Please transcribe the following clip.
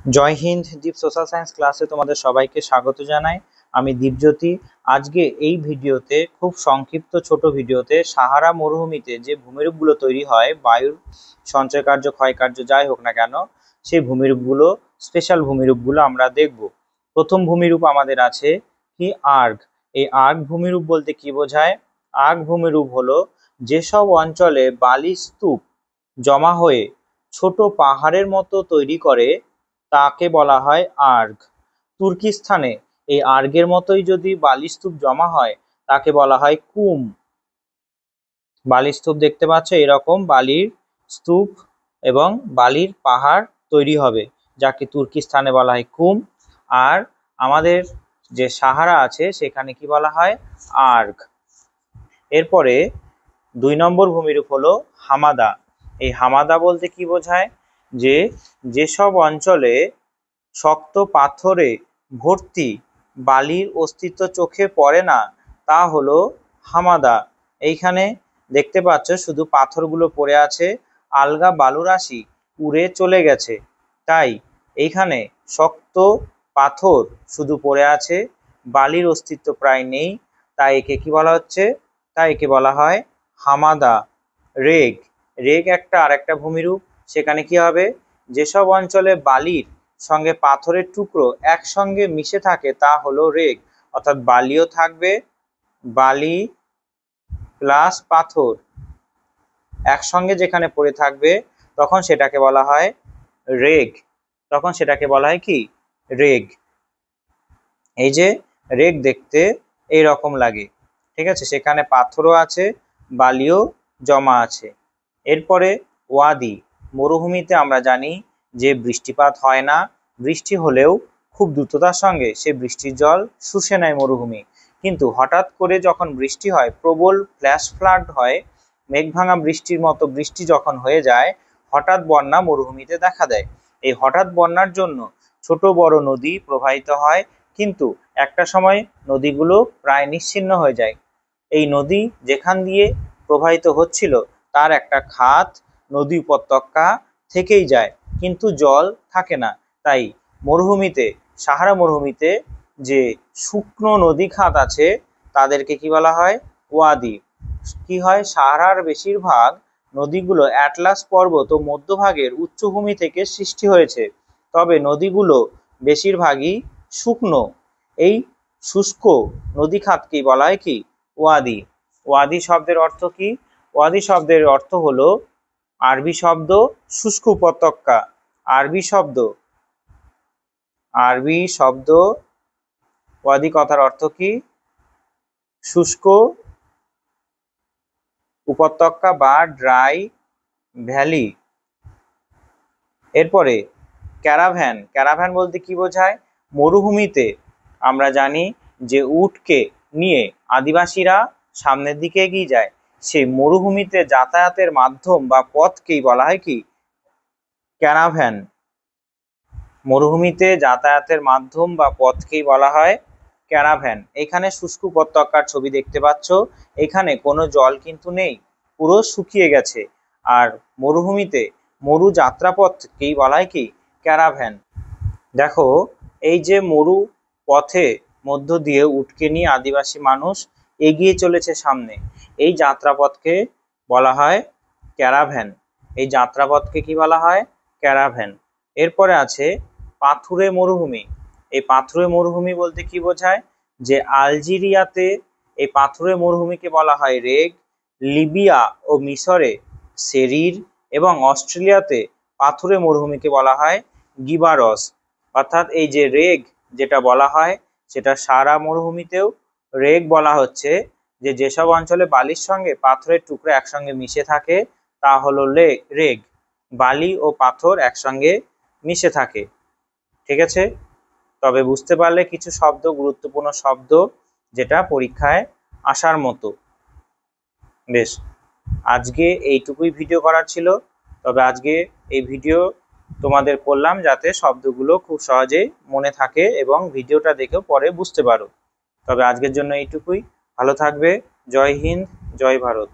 জয় হিন্দ। দীপ social science ক্লাসে তোমাদের সবাইকে স্বাগত জানাই। আমি দীপজ্যোতি। আজকে এই ভিডিওতে খুব সংক্ষিপ্ত ছোট ভিডিওতে সাহারা মরুভূমিতে যে ভূমিরূপগুলো তৈরি হয়, বায়ুর সঞ্চয় কার্য ক্ষয় কার্য যাই হোক না কেন, সেই ভূমিরূপগুলো স্পেশাল ভূমিরূপগুলো আমরা দেখব। প্রথম ভূমিরূপ আমাদের আছে কি আর্ক। এই আর্ক ভূমিরূপ বলতে কি বোঝায়? আর্ক ভূমিরূপ হলো যেসব অঞ্চলে বালি স্তূপ জমা হয়ে ছোট পাহাড়ের মতো তৈরি করে তাকে বলা হয় আর্গ। তুর্কিস্তানে এই আর্গের মতোই যদি বালিস্তূপ জমা হয় তাকে বলা হয় কুম। বালিস্তূপ দেখতে পাচ্ছ, এরকম বালির স্তূপ এবং বালির পাহাড় তৈরি হবে, যাকে তুর্কিস্তানে বলা হয় কুম। আর আমাদের যে সাহারা আছে সেখানে কি বলা হয়? আর্গ। এরপরে 2 নম্বর ভূমিরূপ হলো হামাদা। এই হামাদা বলতে কি বোঝায়? যেসব অঞ্চলে শক্ত পাথরে ভর্তি বালির অস্তিত্ব চোখে পড়ে না তা হলো হামাদা। এইখানে দেখতে পাচ্ছ শুধু পাথরগুলো পড়ে আছে, আলগা বালুরাশি উড়ে চলে গেছে, তাই এইখানে শক্ত পাথর শুধু পড়ে আছে, বালির অস্তিত্ব প্রায় নেই, তাই একে কি বলা হচ্ছে? তাই একে বলা হয় হামাদা। রেগ। রেগ আরেকটা ভূমিরূপ। সেখানে কি হবে? যেসব অঞ্চলে বালির সঙ্গে পাথরের টুকরো একসঙ্গে মিশে থাকে তা হলো রেগ। অর্থাৎ বালিও থাকবে, বালি প্লাস পাথর একসঙ্গে যেখানে পড়ে থাকবে তখন সেটাকে বলা হয় রেগ। তখন সেটাকে বলা হয় কি? রেগ। এই যে রেগ দেখতে এই রকম লাগে, ঠিক আছে? সেখানে পাথরও আছে, বালিও জমা আছে। এরপরে ওয়াদি। মরুভূমিতে আমরা জানি যে বৃষ্টিপাত হয় না, বৃষ্টি হলেও খুব দ্রুততার সঙ্গে সে বৃষ্টির জল শুষে নেয় মরুভূমি। কিন্তু হঠাৎ করে যখন বৃষ্টি হয়, প্রবল ফ্ল্যাশ ফ্লাড হয়, মেঘ ভাঙা বৃষ্টির মতো বৃষ্টি যখন হয়ে যায়, হঠাৎ বন্যা মরুভূমিতে দেখা দেয়। এই হঠাৎ বন্যার জন্য ছোট বড় নদী প্রবাহিত হয়, কিন্তু একটা সময় নদীগুলো প্রায় নিশ্চিহ্ন হয়ে যায়। এই নদী যেখান দিয়ে প্রবাহিত হচ্ছিল তার একটা খাত নদী উপত্যকা থেকেই যায়, কিন্তু জল থাকে না। তাই মরুভূমিতে, সাহারা মরুভূমিতে যে শুকনো নদী খাত আছে তাদেরকে কি বলা হয়? ওয়াদি। কি হয়? সাহারার বেশিরভাগ নদীগুলো অ্যাটলাস পর্বত ও মধ্যভাগের উচ্চভূমি থেকে সৃষ্টি হয়েছে, তবে নদীগুলো বেশিরভাগই শুকনো। এই শুষ্ক নদী খাতকেই বলা হয় কি? ওয়াদি। ওয়াদি শব্দের অর্থ কি? ওয়াদি শব্দের অর্থ হলো আরবি শব্দ শুষ্ক উপত্যকা। আরবি শব্দ ওয়াদি কথার অর্থ কি? শুষ্ক উপত্যকা বা ড্রাই ভ্যালি। এরপরে ক্যারাভ্যান। ক্যারাভ্যান বলতে কি বোঝায়? মরুভূমিতে আমরা জানি যে উটকে নিয়ে আদিবাসীরা সামনের দিকে এগিয়ে যায়, সেই মরুভূমিতে যাতায়াতের মাধ্যম বা পথকেই বলা হয় কি? ক্যারাভ্যান। মরুভূমিতে যাতায়াতের মাধ্যম বা পথকেই বলা হয় ক্যারাভ্যান। এখানে শুষ্ক উপত্যকার ছবি দেখতে পাচ্ছ, এখানে কোনো জল কিন্তু নেই, পুরো শুকিয়ে গেছে। আর মরুভূমিতে মরু যাত্রাপথকেই বলা হয় কি? ক্যারাভ্যান। দেখো, এই যে মরু পথে মধ্য দিয়ে উটকে নিয়ে আদিবাসী মানুষ এগিয়ে চলেছে সামনে, এই যাত্রাপথকে বলা হয় ক্যারাভ্যান। এই যাত্রাপথকে কি বলা হয়? ক্যারাভ্যান। এরপরে আছে পাথুরে মরুভূমি। এই পাথুরে মরুভূমি বলতে কি বোঝায়? যে আলজেরিয়াতে এই পাথুরে মরুভূমিকে বলা হয় রেগ, লিবিয়া ও মিশরে সেরির, এবং অস্ট্রেলিয়াতে পাথুরে মরুভূমিকে বলা হয় গিবারস। অর্থাৎ এই যে রেগ যেটা বলা হয় সেটা সারা মরুভূমিতেও রেগ বলা হচ্ছে, যেসব অঞ্চলে বালির সঙ্গে পাথরের টুকরো একসঙ্গে মিশে থাকে তা হলো রেগ। বালি ও পাথর একসঙ্গে মিশে থাকে, ঠিক আছে? তবে বুঝতে পারলে কিছু শব্দ, গুরুত্বপূর্ণ শব্দ যেটা পরীক্ষায় আসার মতো। বেশ, আজকে এইটুকুই ভিডিও করার ছিল। তবে আজকে এই ভিডিও তোমাদের করলাম যাতে শব্দগুলো খুব সহজেই মনে থাকে এবং ভিডিওটা দেখেও পরে বুঝতে পারো। তবে আজকের জন্য এইটুকুই। ভালো থাকবে। জয় হিন্দ, জয় ভারত।